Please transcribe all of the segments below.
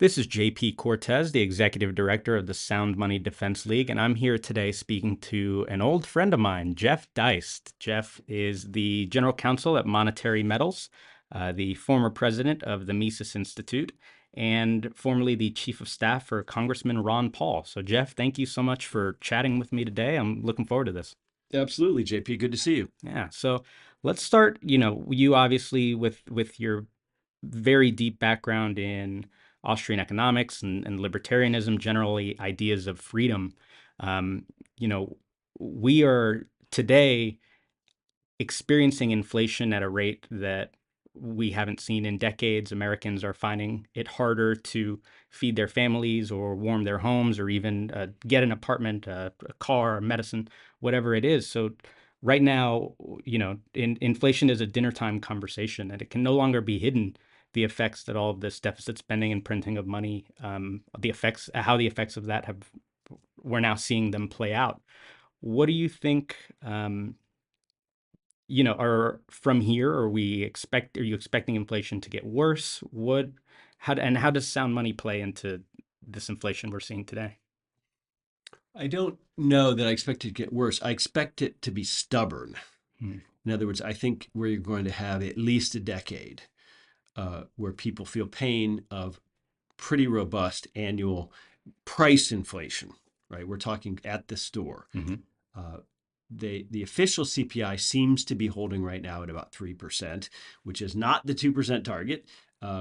This is JP Cortez, the Executive Director of the Sound Money Defense League, and I'm here today speaking to an old friend of mine, Jeff Deist. Jeff is the General Counsel at Monetary Metals, the former president of the Mises Institute, and formerly the Chief of Staff for Congressman Ron Paul. So, Jeff, thank you so much for chatting with me today. I'm looking forward to this. Absolutely, JP. Good to see you. Yeah, so let's start, you obviously with your very deep background in Austrian economics and libertarianism, generally ideas of freedom. Um, you know, we are today experiencing inflation at a rate that we haven't seen in decades. Americans are finding it harder to feed their families or warm their homes or even get an apartment, a car, medicine, whatever it is. So right now, inflation is a dinner time conversation, and it can no longer be hidden. The effects that all of this deficit spending and printing of money, how the effects of that we're now seeing them play out. What do you think? Are from here, are you expecting inflation to get worse? How does sound money play into this inflation we're seeing today? I don't know that I expect it to get worse. I expect it to be stubborn. Hmm. In other words, I think we're going to have at least a decade where people feel pain of pretty robust annual price inflation, right? We're talking at the store. Mm-hmm. Uh, the official CPI seems to be holding right now at about 3%, which is not the 2% target.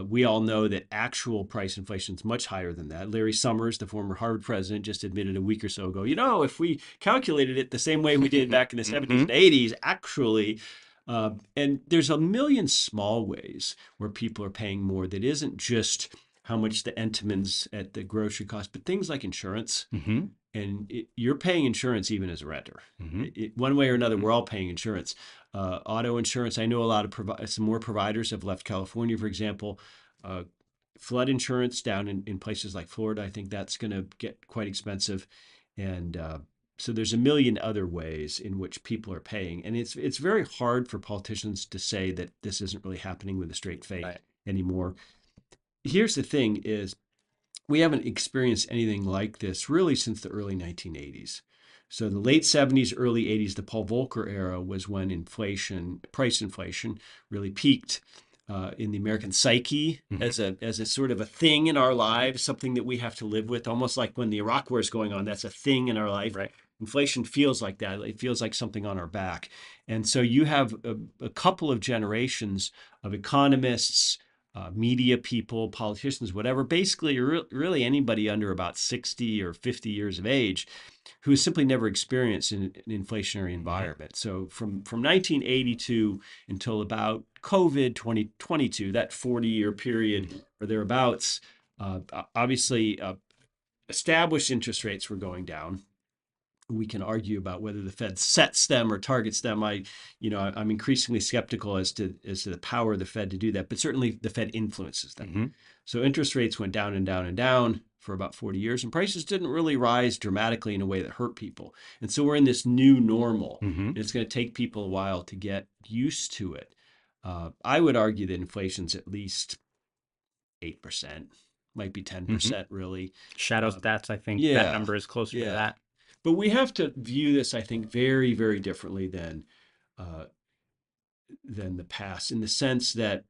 We all know that actual price inflation is much higher than that. Larry Summers, the former Harvard president, just admitted a week or so ago, if we calculated it the same way we did back in the 70s and 80s, actually, and there's a million small ways where people are paying more that isn't just how much the Entenmann's at the grocery cost, but things like insurance. Mm-hmm. And you're paying insurance even as a renter. Mm-hmm. One way or another, we're all paying insurance. Auto insurance, I know a lot of some more providers have left California, for example. Flood insurance down in places like Florida, I think that's going to get quite expensive. And so there's a million other ways in which people are paying. And it's very hard for politicians to say that this isn't really happening with a straight face Right. anymore. Here's the thing is, we haven't experienced anything like this really since the early 1980s. So the late 70s, early 80s, the Paul Volcker era was when price inflation, really peaked in the American psyche as a sort of a thing in our lives, something that we have to live with, almost like when the Iraq War is going on, that's a thing in our life. Right. Inflation feels like that. It feels like something on our back. And so you have a couple of generations of economists, media people, politicians, whatever, basically really anybody under about 60 or 50 years of age who has simply never experienced an inflationary environment. So from 1982 until about COVID 2022, that 40-year period or thereabouts, obviously established interest rates were going down. We can argue about whether the Fed sets them or targets them. I'm increasingly skeptical as to the power of the Fed to do that, but certainly the Fed influences them. Mm-hmm. So interest rates went down and down and down for about 40 years, and prices didn't really rise dramatically in a way that hurt people. And so we're in this new normal, Mm-hmm. and it's going to take people a while to get used to it. I would argue that inflation's at least 8%, might be 10% really. Shadow stats, I think that Yeah, number is closer to yeah. that. But we have to view this, I think, very, very differently uh, than the past, in the sense that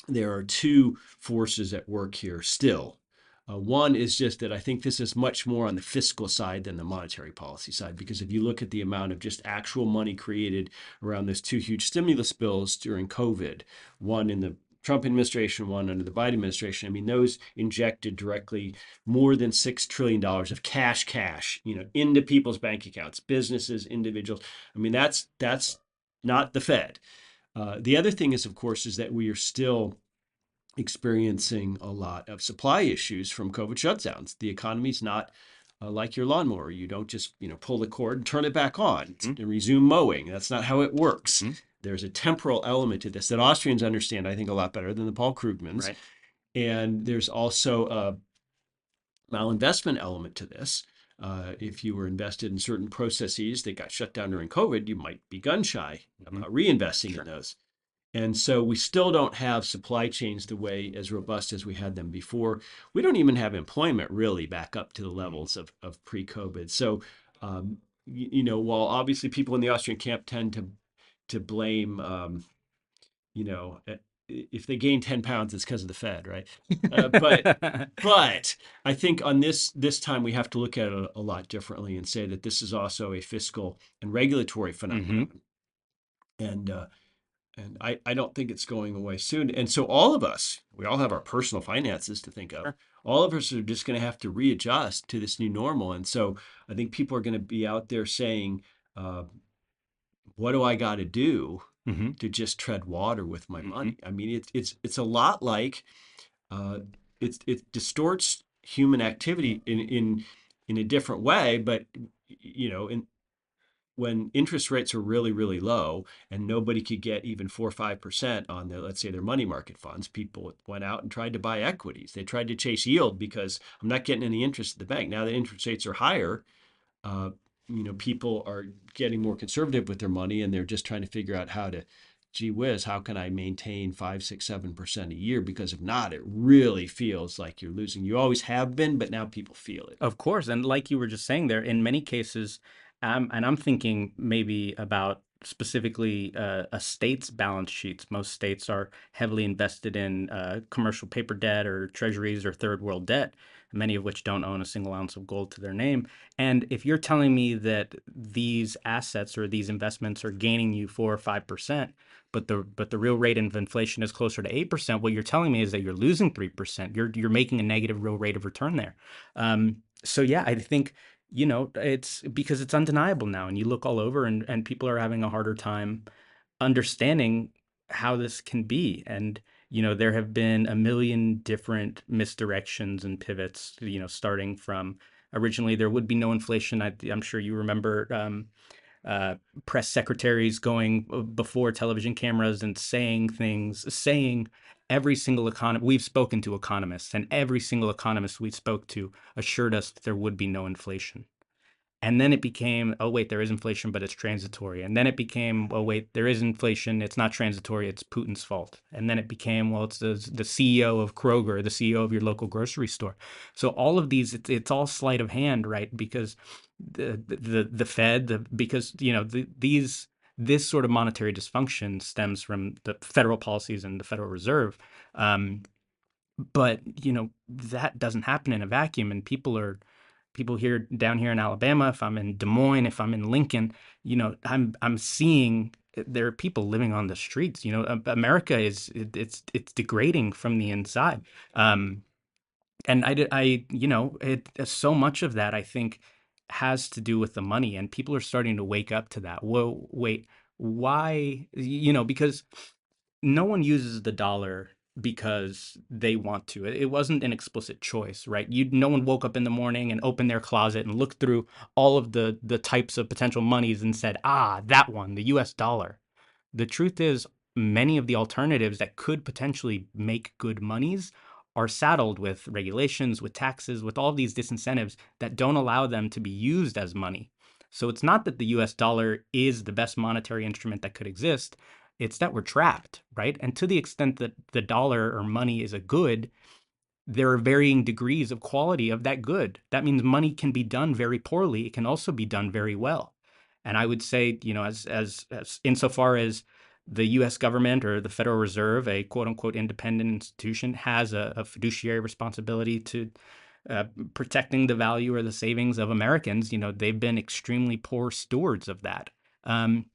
there are two forces at work here still. One is just that I think this is much more on the fiscal side than the monetary policy side, because if you look at the amount of just actual money created around those two huge stimulus bills during COVID, one in the Trump administration, one under the Biden administration, I mean, those injected directly more than $6 trillion of cash, into people's bank accounts, businesses, individuals. I mean, that's not the Fed. The other thing is, of course, is that we are still experiencing a lot of supply issues from COVID shutdowns. The economy's not like your lawnmower. You don't just pull the cord and turn it back on and resume mowing. That's not how it works. Mm-hmm. There's a temporal element to this that Austrians understand, I think, a lot better than the Paul Krugmans. Right. And there's also a malinvestment element to this. If you were invested in certain processes that got shut down during COVID, you might be gun shy about reinvesting in those. And so we still don't have supply chains the way as robust as we had them before. We don't even have employment really back up to the levels of pre-COVID. So, while obviously people in the Austrian camp tend to blame, you know, eh, if they gain 10 pounds, it's because of the Fed, right? Uh, but but I think on this time we have to look at it a lot differently and say that this is also a fiscal and regulatory Hmm. phenomenon. And I don't think it's going away soon. And so all of us, we all have our personal finances to think of. Sure. All of us are just going to have to readjust to this new normal. And so I think people are going to be out there saying, uh, "What do I got to do Hmm. to just tread water with my Hmm. money?" I mean, it's a lot like uh, it distorts human activity in a different way, but in when interest rates are really, really low and nobody could get even 4 or 5% on their, let's say, their money market funds, people went out and tried to buy equities. They tried to chase yield because I'm not getting any interest at the bank. Now that interest rates are higher, uh, people are getting more conservative with their money and they're just trying to figure out how to, gee whiz, how can I maintain 5, 6, 7% a year? Because if not, it really feels like you're losing. You always have been, but now people feel it. Of course. And like you were just saying there, in many cases, and I'm thinking maybe about specifically a state's balance sheets. Most states are heavily invested in commercial paper debt or treasuries or third world debt, many of which don't own a single ounce of gold to their name. And if you're telling me that these assets or these investments are gaining you 4 or 5%, but the real rate of inflation is closer to 8%, what you're telling me is that you're losing 3%. You're making a negative real rate of return there. So yeah, I think, it's because it's undeniable now, and you look all over, and people are having a harder time understanding how this can be. And there have been a million different misdirections and pivots. Starting from originally there would be no inflation. I'm sure you remember uh, press secretaries going before television cameras and saying every single economist, we've spoken to economists, and every single economist we spoke to assured us that there would be no inflation. And then it became, oh, wait, there is inflation, but it's transitory. And then it became, oh, wait, there is inflation. It's not transitory. It's Putin's fault. And then it became, well, it's the CEO of Kroger, the CEO of your local grocery store. So all of these, it's all sleight of hand, right? Because the Fed, because, this sort of monetary dysfunction stems from the federal policies and the Federal Reserve. Um, but that doesn't happen in a vacuum, and people here down here in Alabama, if I'm in Des Moines, if I'm in Lincoln, I'm seeing there are people living on the streets. America it's degrading from the inside. um and so much of that, I think, has to do with the money, and people are starting to wake up to that. Whoa, wait, why? Because no one uses the dollar because they want to. It wasn't an explicit choice, right? No one woke up in the morning and opened their closet and looked through all of the types of potential monies and said, "Ah, that one, the US dollar." The truth is, many of the alternatives that could potentially make good monies are saddled with regulations, with taxes, with all these disincentives that don't allow them to be used as money. So it's not that the US dollar is the best monetary instrument that could exist. It's that we're trapped, right? And to the extent that the dollar or money is a good, there are varying degrees of quality of that good. That means money can be done very poorly. It can also be done very well. And I would say, as insofar as the U.S. government or the Federal Reserve, a quote unquote independent institution, has a fiduciary responsibility to protecting the value or the savings of Americans, they've been extremely poor stewards of that. Um,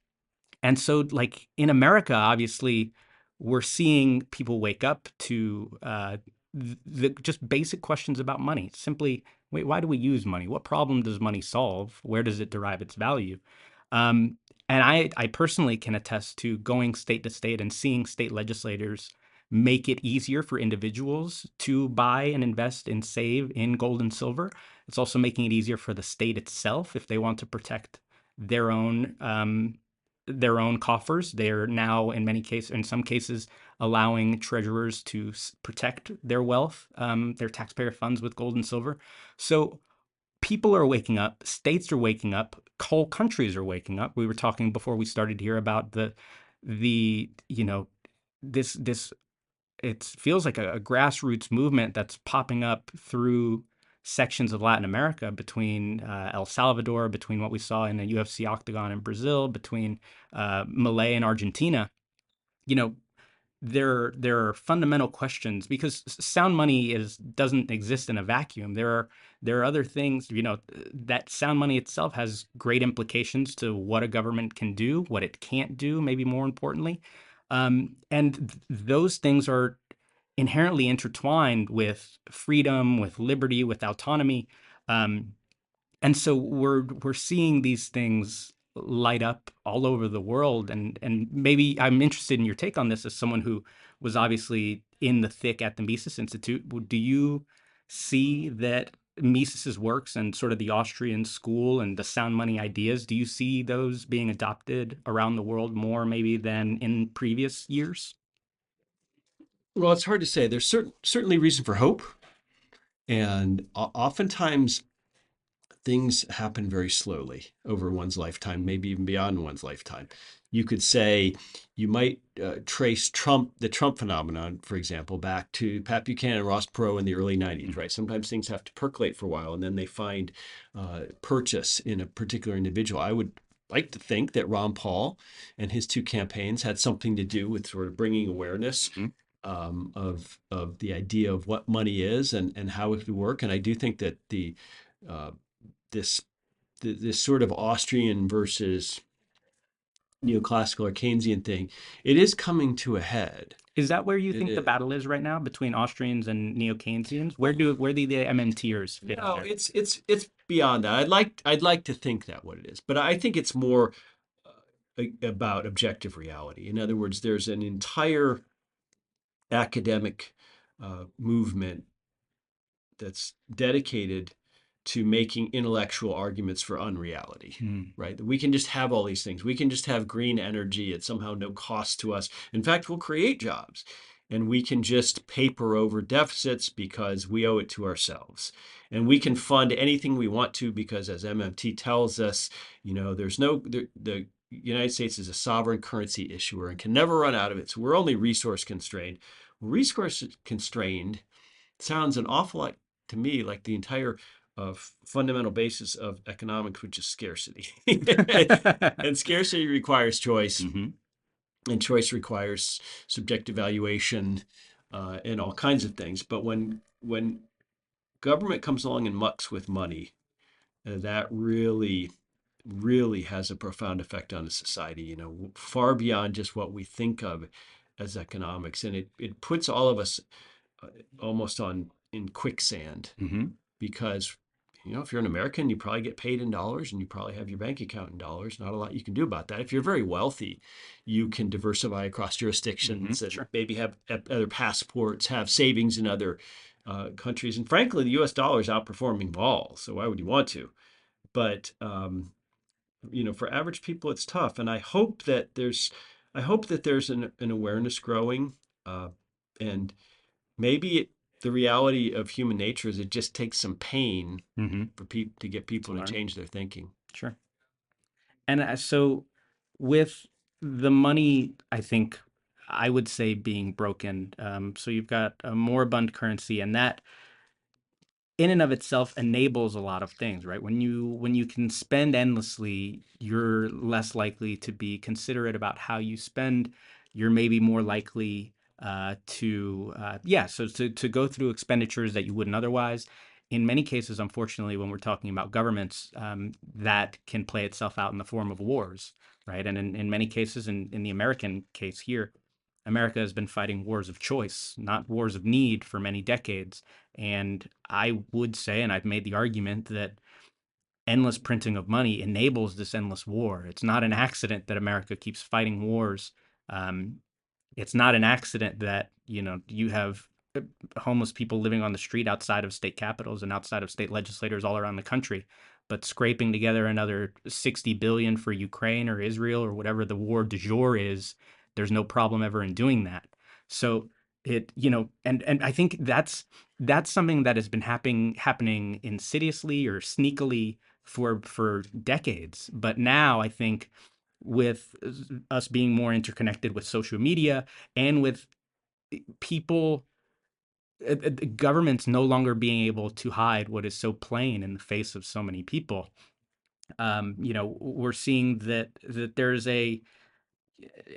and so, like in America, obviously, we're seeing people wake up to the just basic questions about money. Simply, wait, why do we use money? What problem does money solve? Where does it derive its value? Um, and I personally can attest to going state to state and seeing state legislators make it easier for individuals to buy and invest and save in gold and silver. It's also making it easier for the state itself if they want to protect their own coffers. They are now, in some cases, allowing treasurers to protect their wealth, their taxpayer funds with gold and silver. So people are waking up, states are waking up, whole countries are waking up. We were talking before we started here about the this it feels like a grassroots movement that's popping up through sections of Latin America, between El Salvador, between what we saw in the UFC octagon in Brazil, between Malay and Argentina. You know, there are fundamental questions, because sound money is doesn't exist in a vacuum. There are other things, that sound money itself has great implications to what a government can do, what it can't do, maybe more importantly. And those things are inherently intertwined with freedom, with liberty, with autonomy. Um, and so we're seeing these things light up all over the world. And maybe I'm interested in your take on this, as someone who was obviously in the thick at the Mises Institute. Do you see that Mises's works and sort of the Austrian school and the sound money ideas, do you see those being adopted around the world more maybe than in previous years? Well, it's hard to say. There's certainly reason for hope, and oftentimes things happen very slowly over one's lifetime, maybe even beyond one's lifetime. You could say you might trace the Trump phenomenon, for example, back to Pat Buchanan and Ross Perot in the early 90s, right? Sometimes things have to percolate for a while and then they find purchase in a particular individual. I would like to think that Ron Paul and his two campaigns had something to do with sort of bringing awareness Mhm. of the idea of what money is and how it could work. And I do think that uh, this this sort of Austrian versus neoclassical or Keynesian thing, it is coming to a head. Is that where you It think the is. battle is right now, between Austrians and neo-Keynesians? Where do the MMTers fit in No, there? it's beyond that. I'd like to think that what it is, but I think it's more about objective reality. In other words, there's an entire academic movement that's dedicated to making intellectual arguments for unreality, Hmm. right? That we can just have all these things. We can just have green energy at somehow no cost to us. In fact, we'll create jobs and we can just paper over deficits because we owe it to ourselves. And we can fund anything we want to because, as MMT tells us, there's the United States is a sovereign currency issuer and can never run out of it. So we're only resource constrained. Resource constrained sounds an awful lot to me like the entire fundamental basis of economics, which is scarcity. And scarcity requires choice, Hmm. and choice requires subjective valuation and all kinds of things. But when government comes along and mucks with money, that really has a profound effect on a society, far beyond just what we think of as economics. And it puts all of us uh, almost on in quicksand Hmm. because if you're an American, you probably get paid in dollars and you probably have your bank account in dollars. Not a lot you can do about that. If you're very wealthy, you can diversify across Hmm. jurisdictions and Sure. maybe have other passports, have savings in other countries. And frankly, the U.S. dollar is outperforming all. So why would you want to? But for average people, it's tough. And I hope that there's an awareness growing, and maybe the reality of human nature is it just takes some pain Hmm. for people to get To people to learn. change their thinking. Sure. And so with the money, I think I would say being broken. So you've got a moribund currency, and that in and of itself enables a lot of things, right? When you can spend endlessly, you're less likely to be considerate about how you spend. You're maybe more likely to go through expenditures that you wouldn't otherwise. In many cases, unfortunately, when we're talking about governments, that can play itself out in the form of wars, right? And in many cases, in the American case here, America has been fighting wars of choice, not wars of need, for many decades. And I would say, and I've made the argument, that endless printing of money enables this endless war. It's not an accident that America keeps fighting wars. Um, it's not an accident that you have homeless people living on the street outside of state capitals and outside of state legislators all around the country, but scraping together another 60 billion for Ukraine or Israel or whatever the war du jour is, there's no problem ever in doing that. So and I think that's something that has been happening insidiously or sneakily for decades. But now I think with us being more interconnected with social media and with people, governments no longer being able to hide what is so plain in the face of so many people. We're seeing that there's a,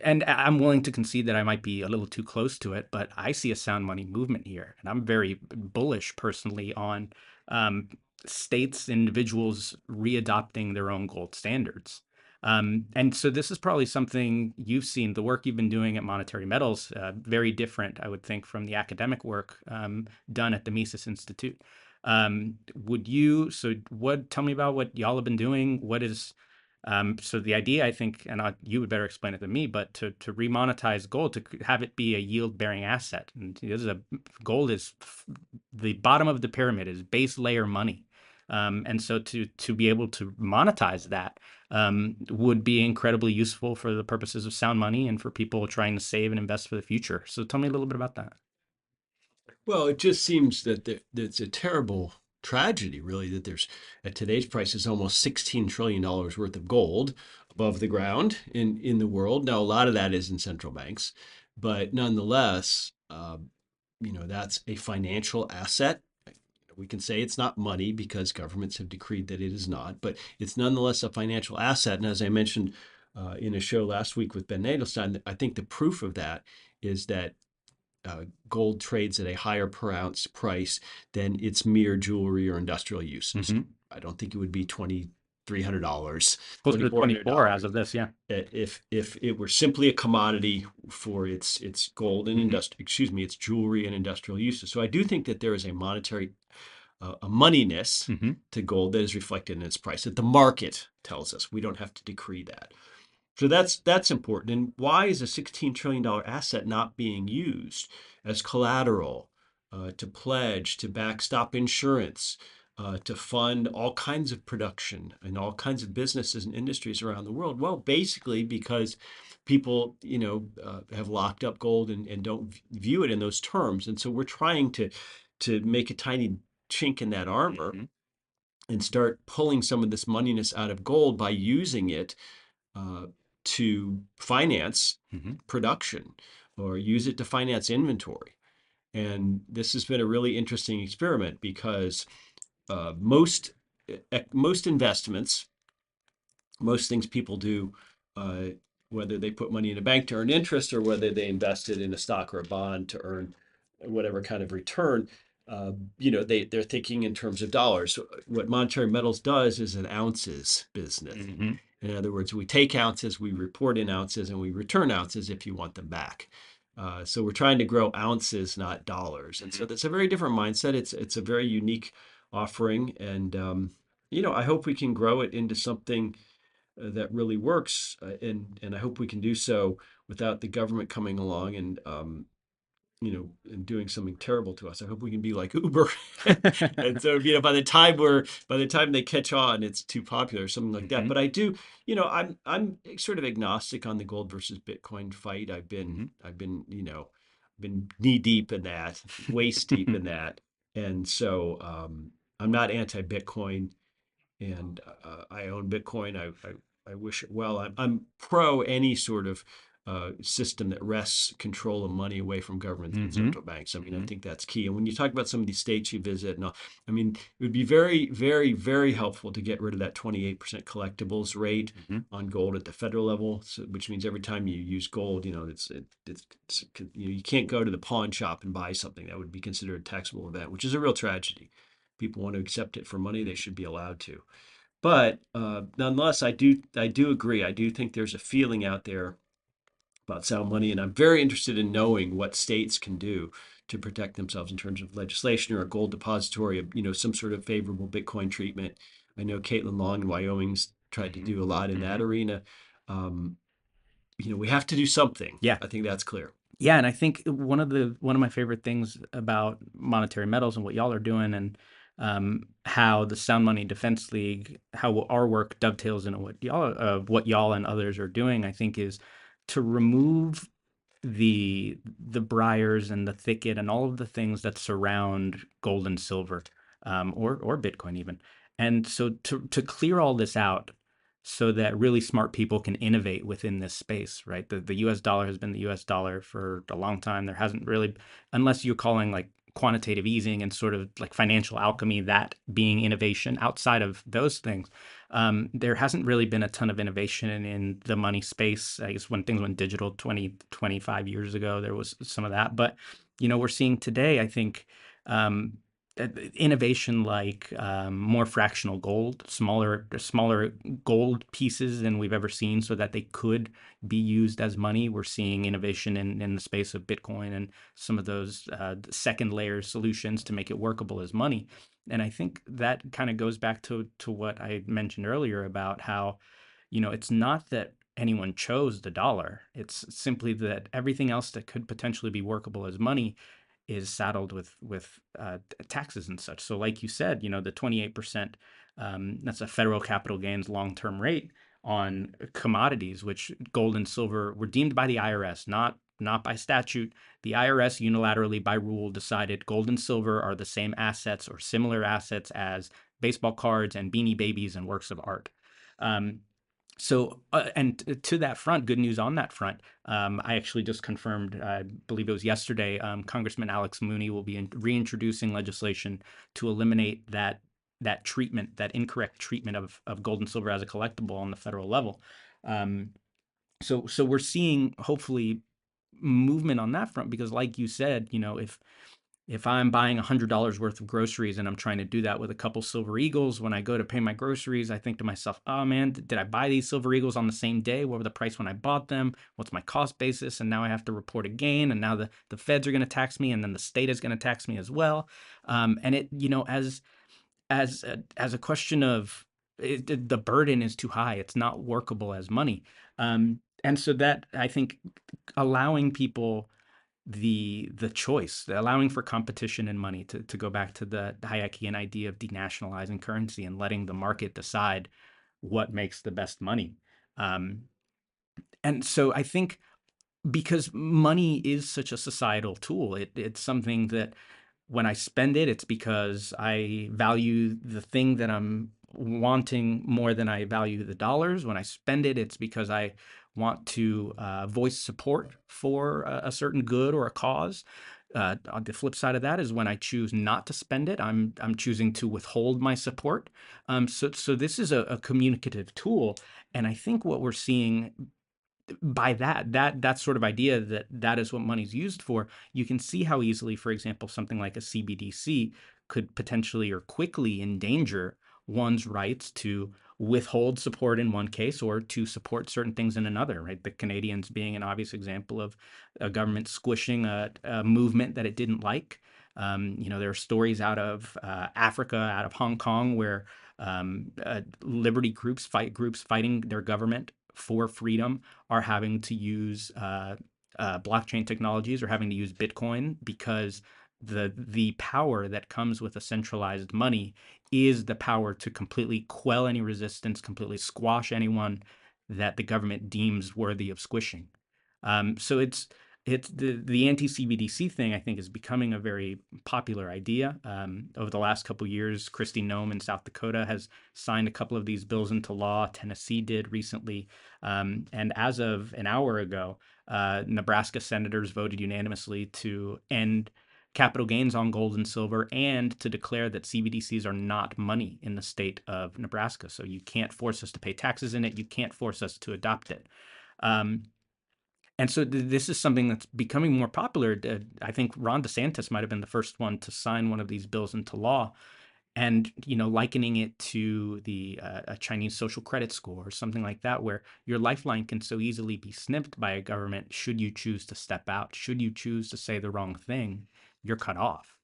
and I'm willing to concede that I might be a little too close to it, but I see a sound money movement here, and I'm very bullish personally on um, states, individuals readopting their own gold standards. And so this is probably something you've seen, the work you've been doing at Monetary Metals, very different, I would think, from the academic work done at the Mises Institute. Tell me about what y'all have been doing. So the idea, I think, and you would better explain it than me, but to remonetize gold, to have it be a yield bearing asset, and gold is the bottom of the pyramid, is base layer money, and so to be able to monetize that would be incredibly useful for the purposes of sound money and for people trying to save and invest for the future. So tell me a little bit about that. Well, it just seems that it's a terrible tragedy, really, that there's at today's prices almost $16 trillion worth of gold above the ground in the world. Now, a lot of that is in central banks, but nonetheless, that's a financial asset. We can say it's not money because governments have decreed that it is not, but it's nonetheless a financial asset. And as I mentioned in a show last week with Ben Nadelstein, I think the proof of that is that gold trades at a higher per ounce price than its mere jewelry or industrial uses. Mm-hmm. I don't think it would be $2,300, Closer to 24 as $2,400 of this, yeah. if it were simply a commodity for its gold and Mm-hmm. its jewelry and industrial uses. So I do think that there is a moneyness Mm-hmm. to gold that is reflected in its price that the market tells us. We don't have to decree that. So that's important. And why is a $16 trillion asset not being used as collateral, to pledge, to backstop insurance, to fund all kinds of production and all kinds of businesses and industries around the world? Well, basically because people, have locked up gold and don't view it in those terms. And so we're trying to make a tiny chink in that armor Mm-hmm. and start pulling some of this moneyness out of gold by using it uh, to finance Mm-hmm. production or use it to finance inventory. And this has been a really interesting experiment because most investments, most things people do, uh, whether they put money in a bank to earn interest or whether they invest it in a stock or a bond to earn whatever kind of return, they're thinking in terms of dollars. So what monetary metals does is an ounces business. Mm-hmm. In other words, we take ounces, we report in ounces, and we return ounces if you want them back. So we're trying to grow ounces, not dollars, and so that's a very different mindset. It's a very unique offering, and I hope we can grow it into something that really works, and I hope we can do so without the government coming along and doing something terrible to us. I hope we can be like Uber, and so by the time they catch on, it's too popular, or something like that. Mm-hmm. But I do, I'm sort of agnostic on the gold versus Bitcoin fight. I've been knee deep in that, waist deep in that, and so I'm not anti-Bitcoin and I own Bitcoin. I wish it well. I'm pro any sort of system that wrests control of money away from governments and Mm-hmm. central banks. I mean, I Mm-hmm. think that's key. And when you talk about some of these states you visit, and all, I mean, it would be very, very, very helpful to get rid of that 28% collectibles rate Mm-hmm. on gold at the federal level, which means every time you use gold, you can't go to the pawn shop and buy something that would be considered a taxable event, which is a real tragedy. People want to accept it for money; they should be allowed to. But nonetheless, I do agree. I do think there's a feeling out there about sound money, and I'm very interested in knowing what states can do to protect themselves in terms of legislation or a gold depository, some sort of favorable Bitcoin treatment. I know Caitlin Long in Wyoming's tried to Mm-hmm. do a lot in Mm-hmm. that arena. Um, we have to do something. Yeah. I think that's clear. Yeah, and I think one of my favorite things about monetary metals and what y'all are doing, and how the Sound Money Defense League, how our work dovetails into what y'all and others are doing, I think, is to remove the briars and the thicket and all of the things that surround gold and silver, or Bitcoin even. And so to clear all this out, so that really smart people can innovate within this space, right? The US dollar has been the US dollar for a long time. There hasn't really, unless you're calling like quantitative easing and sort of like financial alchemy, that being innovation outside of those things, there hasn't really been a ton of innovation in the money space. I guess when things went digital 20, 25 years ago, there was some of that. But, we're seeing today, I think, um, innovation like more fractional gold, smaller gold pieces than we've ever seen, so that they could be used as money. We're seeing innovation in the space of Bitcoin and some of those second layer solutions to make it workable as money. And I think that kind of goes back to what I mentioned earlier about how, it's not that anyone chose the dollar. It's simply that everything else that could potentially be workable as money is saddled with taxes and such. So, like you said, the 28%, that's a federal capital gains long term rate on commodities, which gold and silver were deemed by the IRS, not by statute. The IRS unilaterally by rule decided gold and silver are the same assets or similar assets as baseball cards and beanie babies and works of art. Um, and to that front, good news on that front. I actually just confirmed, I believe it was yesterday, Congressman Alex Mooney will be reintroducing legislation to eliminate that treatment, that incorrect treatment of gold and silver as a collectible on the federal level. Um, so we're seeing hopefully movement on that front because, like you said, if I'm buying $100 worth of groceries and I'm trying to do that with a couple Silver Eagles, when I go to pay my groceries, I think to myself, oh man, did I buy these Silver Eagles on the same day? What were the price when I bought them? What's my cost basis? And now I have to report a gain. And now the feds are going to tax me, and then the state is going to tax me as well. And it, as a question of the burden is too high. It's not workable as money. And so that I think allowing people the choice, allowing for competition and money to go back to the Hayekian idea of denationalizing currency and letting the market decide what makes the best money. Um, and so I think because money is such a societal tool, it's something that when I spend it, it's because I value the thing that I'm wanting more than I value the dollars. When I spend it, it's because I want to voice support for a certain good or a cause. On the flip side of that is when I choose not to spend it, I'm choosing to withhold my support. So this is a communicative tool, and I think what we're seeing by that sort of idea that is what money's used for, you can see how easily, for example, something like a CBDC could potentially or quickly endanger one's rights to withhold support in one case or to support certain things in another, right? The Canadians being an obvious example of a government squishing a movement that it didn't like. There are stories out of Africa, out of Hong Kong, where liberty groups fighting their government for freedom are having to use blockchain technologies or having to use Bitcoin because the power that comes with a centralized money is the power to completely quell any resistance, completely squash anyone that the government deems worthy of squishing. So it's the anti CBDC thing. I think is becoming a very popular idea. Over the last couple of years, Kristi Noem in South Dakota has signed a couple of these bills into law. Tennessee did recently, and as of an hour ago, Nebraska senators voted unanimously to end capital gains on gold and silver and to declare that CBDCs are not money in the state of Nebraska. So you can't force us to pay taxes in it. You can't force us to adopt it. Um, and so this is something that's becoming more popular. I think Ron DeSantis might have been the first one to sign one of these bills into law, and likening it to the a Chinese social credit score or something like that, where your lifeline can so easily be snipped by a government. Should you choose to step out, should you choose to say the wrong thing, you're cut off.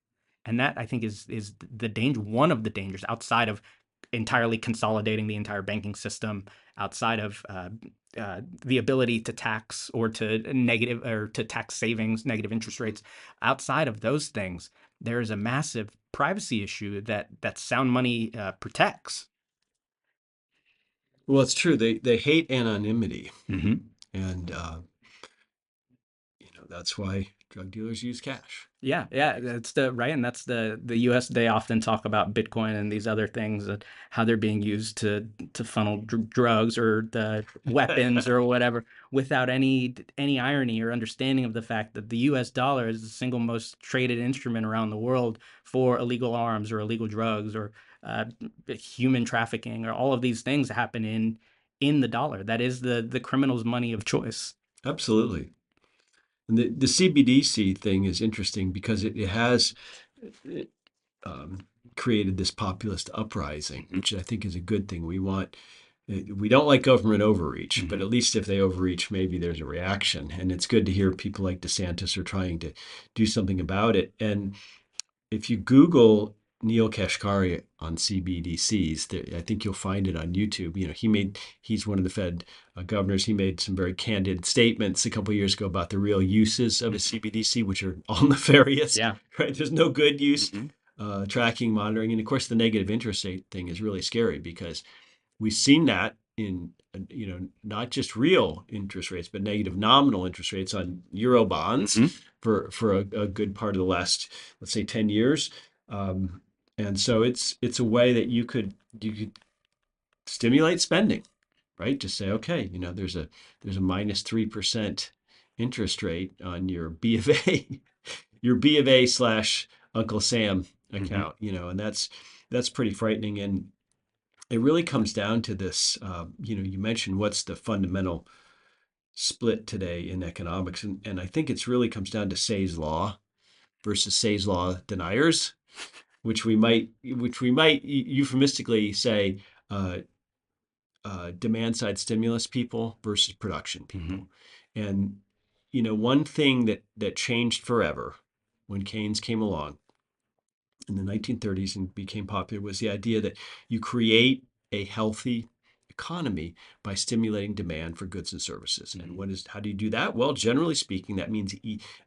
And that I think is the danger, one of the dangers outside of entirely consolidating the entire banking system, outside of the ability to tax or to negative or to tax savings, negative interest rates. Outside of those things, there is a massive privacy issue that sound money protects. Well, it's true. They hate anonymity, Mm-hmm. and that's why drug dealers use cash. Yeah, yeah, that's the right, and that's the U.S. They often talk about Bitcoin and these other things that how they're being used to funnel drugs or the weapons or whatever, without any irony or understanding of the fact that the U.S. dollar is the single most traded instrument around the world for illegal arms or illegal drugs or uh, human trafficking or all of these things happen in the dollar. That is the criminal's money of choice. Absolutely. And the CBDC thing is interesting because it has um, created this populist uprising, which I think is a good thing. We don't like government overreach, but Mm-hmm. at least if they overreach, maybe there's a reaction. And it's good to hear people like DeSantis are trying to do something about it. And if you Google Neil Kashkari on CBDCs, I think you'll find it on YouTube. You know, he's one of the Fed governors. He made some very candid statements a couple of years ago about the real uses of a CBDC, which are all nefarious. Yeah. Right? There's no good use. Mm-hmm. Tracking, monitoring, and of course, the negative interest rate thing is really scary because we've seen that in not just real interest rates but negative nominal interest rates on euro bonds Mm-hmm. for a good part of the last, let's say, 10 years. um, and so it's a way that you could stimulate spending, right? Just say, okay, there's a minus 3% interest rate on your B of A your B of A slash Uncle Sam Mm-hmm. account, and that's pretty frightening. And it really comes down to this. You mentioned what's the fundamental split today in economics, and I think it's really comes down to Say's law versus Say's law deniers, which we might euphemistically say uh, demand side stimulus people versus production Mm-hmm. people. And one thing that changed forever when Keynes came along in the 1930s and became popular was the idea that you create a healthy economy by stimulating demand for goods and services. And how do you do that? Well, generally speaking, that means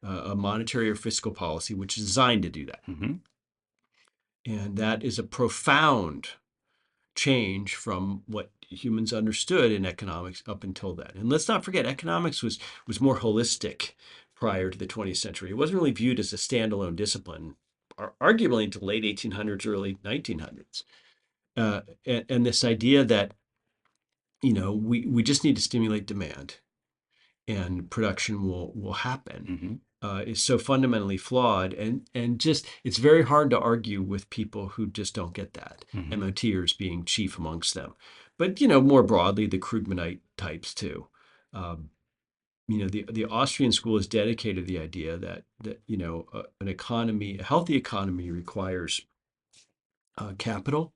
a monetary or fiscal policy which is designed to do that. Mm-hmm. And that is a profound change from what humans understood in economics up until then. And let's not forget, economics was more holistic prior to the 20th century. It wasn't really viewed as a standalone discipline, arguably until late 1800s, early 1900s. And this idea that we just need to stimulate demand and production will happen Mm-hmm. is so fundamentally flawed, and just it's very hard to argue with people who just don't get that. Mm-hmm. MOTers being chief amongst them, but more broadly the Krugmanite types too. Um, the Austrian school is dedicated to the idea that a healthy economy requires capital.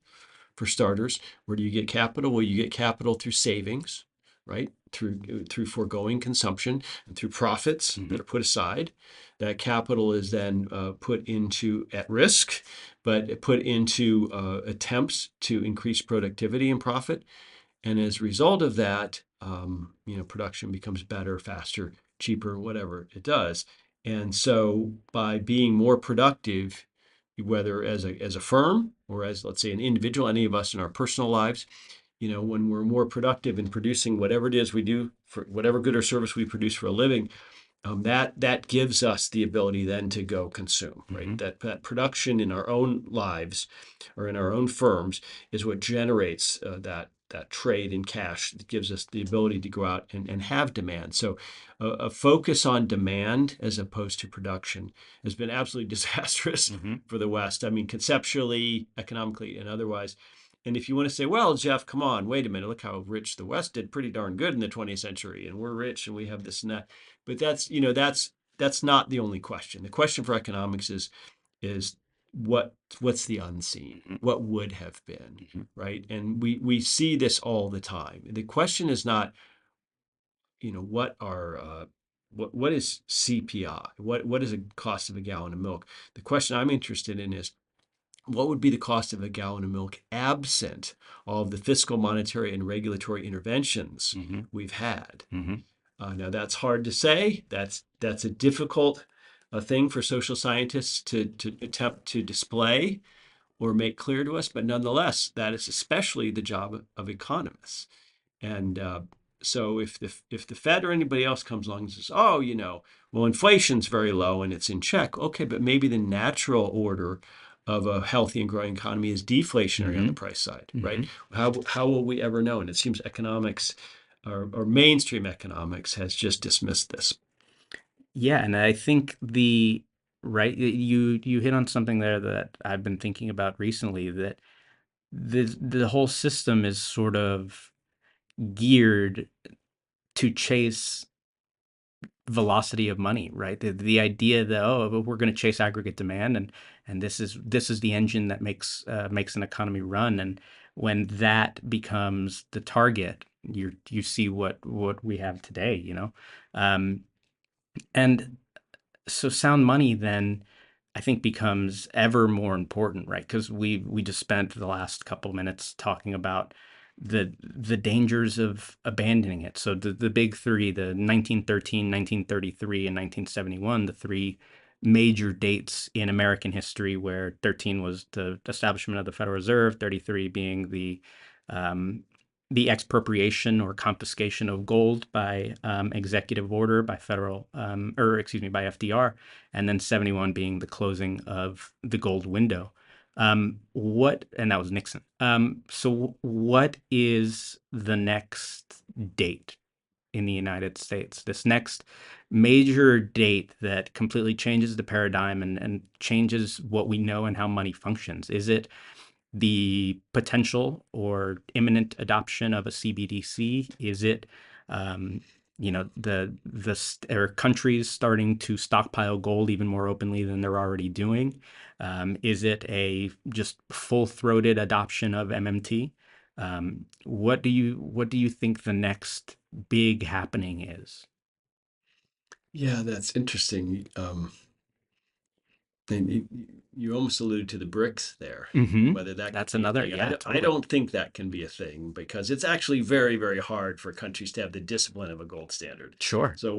For starters, where do you get capital? Well, you get capital through savings, right? Through foregoing consumption and through profits Mm-hmm. that are put aside. That capital is then put into at risk, but put into attempts to increase productivity and profit. And as a result of that, production becomes better, faster, cheaper, whatever it does. And so by being more productive, whether as a firm or as, let's say, an individual, any of us in our personal lives, when we're more productive in producing whatever it is we do for whatever good or service we produce for a living, that gives us the ability then to go consume, Mm-hmm. right? That production in our own lives or in our own firms is what generates that trade in cash that gives us the ability to go out and have demand. So a focus on demand as opposed to production has been absolutely disastrous Mm-hmm. for the West. I mean, conceptually, economically, and otherwise. And if you want to say, well, Jeff, come on, wait a minute, look how rich the West did pretty darn good in the 20th century, and we're rich and we have this and that. But that's not the only question. The question for economics is what's the unseen? Mm-hmm. What would have been, Mm-hmm. right? And we see this all the time. The question is not, what is CPI? What is the cost of a gallon of milk? The question I'm interested in is what would be the cost of a gallon of milk absent all of the fiscal, monetary, and regulatory interventions Mm-hmm. we've had? Mm-hmm. Now that's hard to say. That's a difficult thing for social scientists to attempt to display or make clear to us. But nonetheless, that is especially the job of economists. And So if the Fed or anybody else comes along and says, oh, well, inflation's very low and it's in check. Okay, but maybe the natural order of a healthy and growing economy is deflationary on the Mm-hmm. price side, right? Mm-hmm. How will we ever know? And it seems economics or mainstream economics has just dismissed this. Yeah, and I think the right you hit on something there that I've been thinking about recently, that the whole system is sort of geared to chase velocity of money, right? The idea that, oh, we're going to chase aggregate demand, and this is the engine that makes an economy run. And when that becomes the target, you see what we have today, um, and so sound money then I think becomes ever more important, right? Because we just spent the last couple minutes talking about the dangers of abandoning it. So the big three, the 1913, 1933, and 1971, the three major dates in American history, where 13 was the establishment of the Federal Reserve, 33 being um, the expropriation or confiscation of gold by executive order by or excuse me, by FDR, and then 71 being the closing of the gold window. And that was Nixon. So what is the next date in the United States? This next major date that completely changes the paradigm and changes what we know and how money functions? Is it the potential or imminent adoption of a CBDC? Is it, um, or countries starting to stockpile gold even more openly than they're already doing? Is it a just full-throated adoption of MMT? What do you think the next big happening is? Yeah, that's interesting. And you almost alluded to the BRICS there, Mm-hmm. whether that could That's be a another, thing. yeah, I totally. don't think that can be a thing because it's actually very, very hard for countries to have the discipline of a gold standard. Sure. So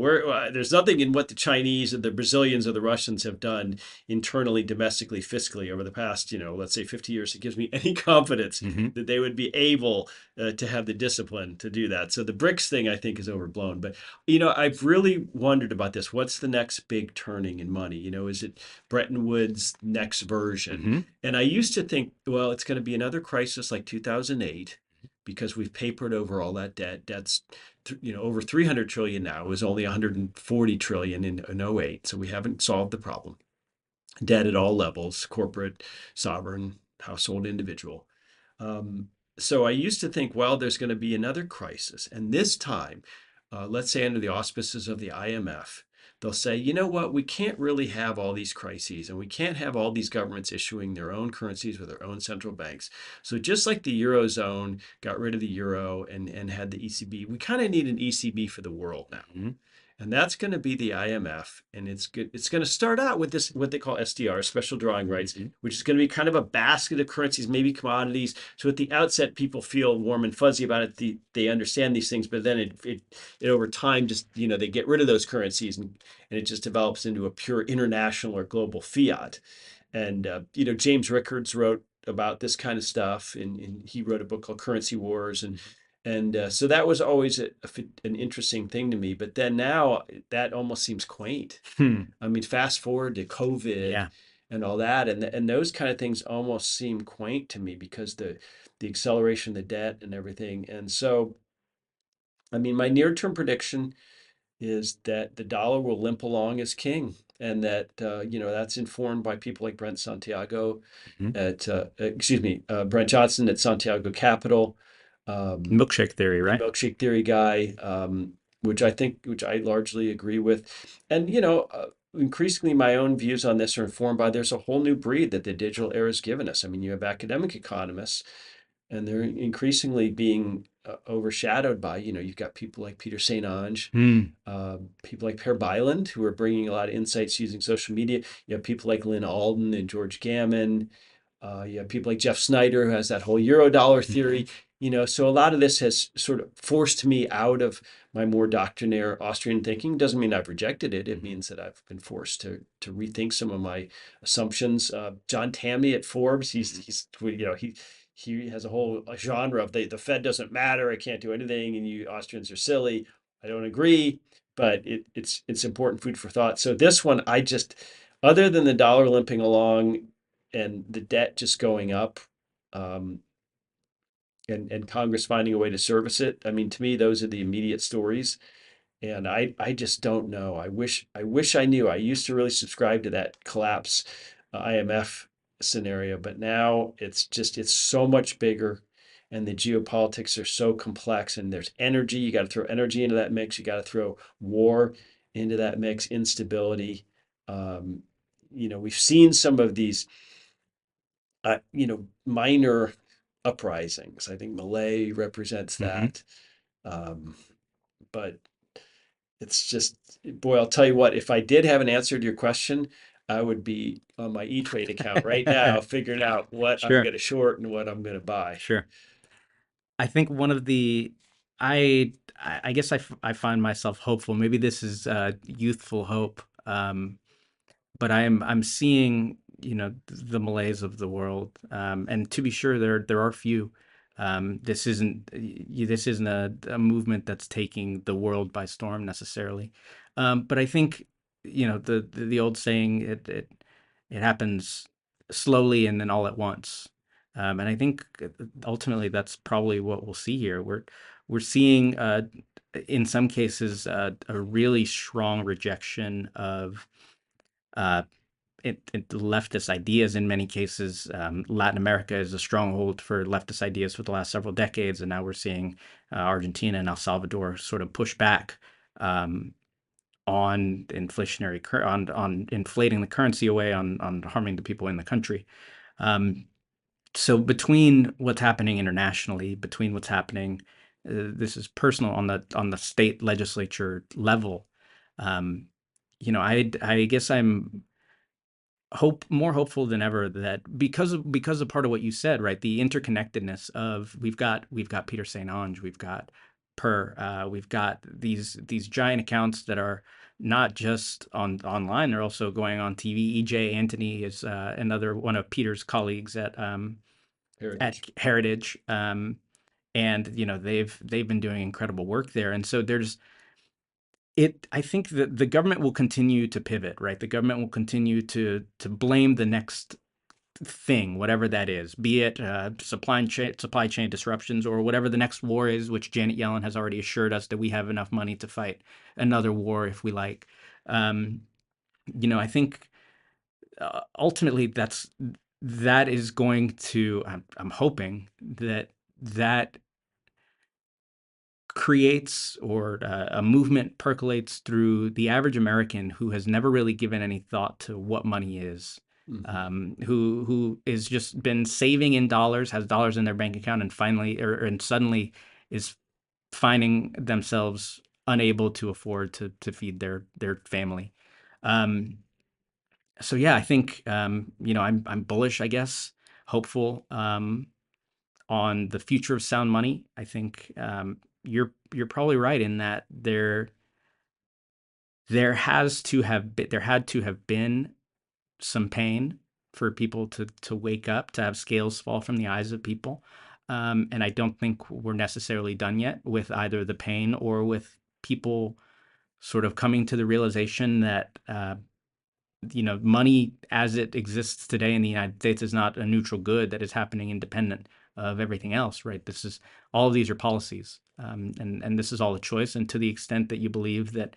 there's nothing in what the Chinese or the Brazilians or the Russians have done internally, domestically, fiscally over the past, let's say 50 years that gives me any confidence Mm-hmm. that they would be able to have the discipline to do that. So the BRICS thing I think is overblown. But I've really wondered about this. What's the next big turning in money? Is it Bretton Woods' next version? Mm-hmm. And I used to think, well, it's going to be another crisis like 2008 because we've papered over all that debt. Debt's over 300 trillion now. It was only 140 trillion in '08, so we haven't solved the problem. Debt at all levels, corporate, sovereign, household, individual. So I used to think, well, there's going to be another crisis. And this time, let's say under the auspices of the IMF, they'll say, you know what, we can't really have all these crises and we can't have all these governments issuing their own currencies with their own central banks. So just like the Eurozone got rid of the euro and had the ECB, we kind of need an ECB for the world now. Mm-hmm. And that's going to be the IMF, and it's good. It's going to start out with this what they call SDR, special drawing rights, Mm-hmm. which is going to be kind of a basket of currencies, maybe commodities. So at the outset, people feel warm and fuzzy about it. They understand these things, but then it over time just they get rid of those currencies, and it just develops into a pure international or global fiat. And James Rickards wrote about this kind of stuff, and he wrote a book called Currency Wars, and so that was always an interesting thing to me. But then now that almost seems quaint. Hmm. I mean, fast forward to COVID Yeah. and all that, and those kind of things almost seem quaint to me because the acceleration of the debt and everything. And so, I mean, my near term prediction is that the dollar will limp along as king, and that that's informed by people like Brent Santiago Mm-hmm. Brent Johnson at Santiago Capital, Milkshake theory, the right? milkshake theory guy, which I largely agree with. And, increasingly my own views on this are informed by there's a whole new breed that the digital era has given us. I mean, you have academic economists, and they're increasingly being overshadowed by, you've got people like Peter St. Onge, Hmm. people like Per Byland, who are bringing a lot of insights using social media. You have people like Lynn Alden and George Gammon. You have people like Jeff Snyder, who has that whole Eurodollar Mm-hmm. theory. So a lot of this has sort of forced me out of my more doctrinaire Austrian thinking. Doesn't mean I've rejected it. It Mm-hmm. means that I've been forced to rethink some of my assumptions. John Tammy at Forbes, Mm-hmm. he's he has a whole genre of the Fed doesn't matter, it can't do anything, and you Austrians are silly. I don't agree, but it's important food for thought. So this one, I just, other than the dollar limping along and the debt just going up, um, and Congress finding a way to service it. I mean, to me, those are the immediate stories. And I just don't know. I wish I knew. I used to really subscribe to that collapse IMF scenario, but now it's so much bigger, and the geopolitics are so complex. And there's energy. You got to throw energy into that mix. You got to throw war into that mix. Instability. Um, we've seen some of these minor uprisings. I think Malay represents Hmm. that. Um, but it's just, boy, I'll tell you what, if I did have an answer to your question, I would be on my E-Trade account right now, figuring out what I'm Sure, going to short and what I'm going to buy. sure. I think one of the I guess I find myself hopeful. Maybe this is youthful hope. But I'm seeing the malaise of the world, and to be sure, there are few. This isn't a movement that's taking the world by storm necessarily, but I think the old saying, it happens slowly and then all at once, and I think ultimately that's probably what we'll see here. We're seeing in some cases a really strong rejection of uh, leftist ideas in many cases. Latin America is a stronghold for leftist ideas for the last several decades, and now we're seeing Argentina and El Salvador sort of push back um, on on inflating the currency away, on harming the people in the country. Um, so between what's happening internationally, between what's happening, this is personal on the state legislature level. Um, I guess I'm more hopeful than ever that because of part of what you said, right? The interconnectedness of we've got Peter St. Ange, we've got we've got these giant accounts that are not just online, they're also going on TV. EJ Antony is another one of Peter's colleagues at Heritage. Heritage, and they've been doing incredible work there. And so I think that the government will continue to pivot, right? The government will continue to blame the next thing, whatever that is, be it supply chain disruptions or whatever the next war is, which Janet Yellen has already assured us that we have enough money to fight another war if we like. Um, I think ultimately that is going to. I'm hoping that creates, or a movement percolates through the average American who has never really given any thought to what money is, Hmm. who is just been saving in dollars, has dollars in their bank account, and finally and suddenly is finding themselves unable to afford to feed their family. Um, so yeah, I think I'm bullish, I guess, hopeful. On the future of sound money. I think you're probably right in that there had to have been some pain for people to wake up, to have scales fall from the eyes of people. And I don't think we're necessarily done yet with either the pain or with people sort of coming to the realization that money as it exists today in the United States is not a neutral good that is happening independent of everything else, right? This is all of these are policies, and this is all a choice. And to the extent that you believe that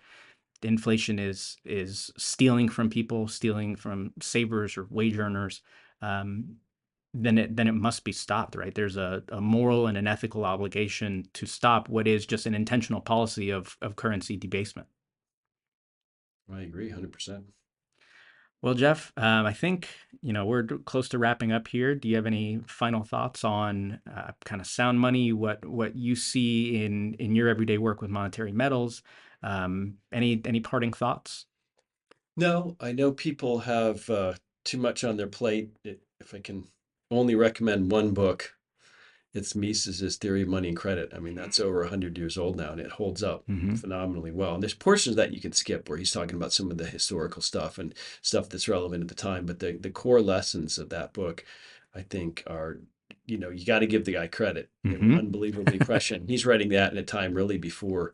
inflation is stealing from people, stealing from savers or wage earners, um, then it must be stopped, right? There's a moral and an ethical obligation to stop what is just an intentional policy of currency debasement. I agree 100%. Well, Jeff, I think we're close to wrapping up here. Do you have any final thoughts on kind of sound money? What you see in your everyday work with monetary metals? Any parting thoughts? No, I know people have too much on their plate. If I can only recommend one book, it's Mises's Theory of Money and Credit. I mean, that's over 100 years old now, and it holds up Hmm. phenomenally well. And there's portions that you can skip where he's talking about some of the historical stuff and stuff that's relevant at the time. But the core lessons of that book, I think, are you got to give the guy credit. They were Mm-hmm. unbelievably prescient. He's writing that in a time really before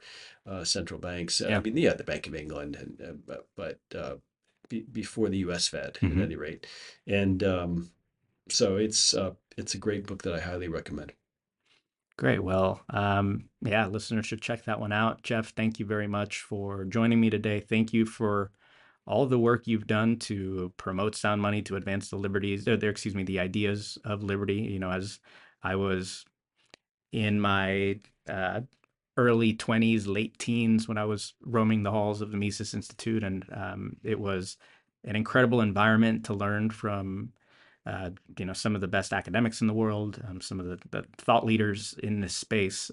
central banks. I Yeah. mean, yeah, the Bank of England, before the U.S. Fed, at Mm-hmm. any rate. And so it's a great book that I highly recommend. Great. Well, yeah, listeners should check that one out. Jeff, thank you very much for joining me today. Thank you for all the work you've done to promote sound money, to advance the liberties, excuse me, the ideas of liberty. As I was in my uh, early 20s, late teens when I was roaming the halls of the Mises Institute. And it was an incredible environment to learn from, some of the best academics in the world, some of the thought leaders in this space.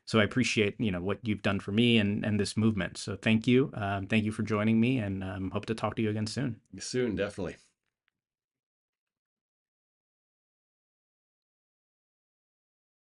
So I appreciate, what you've done for me and this movement. So thank you. Thank you for joining me, and hope to talk to you again soon. Soon, definitely.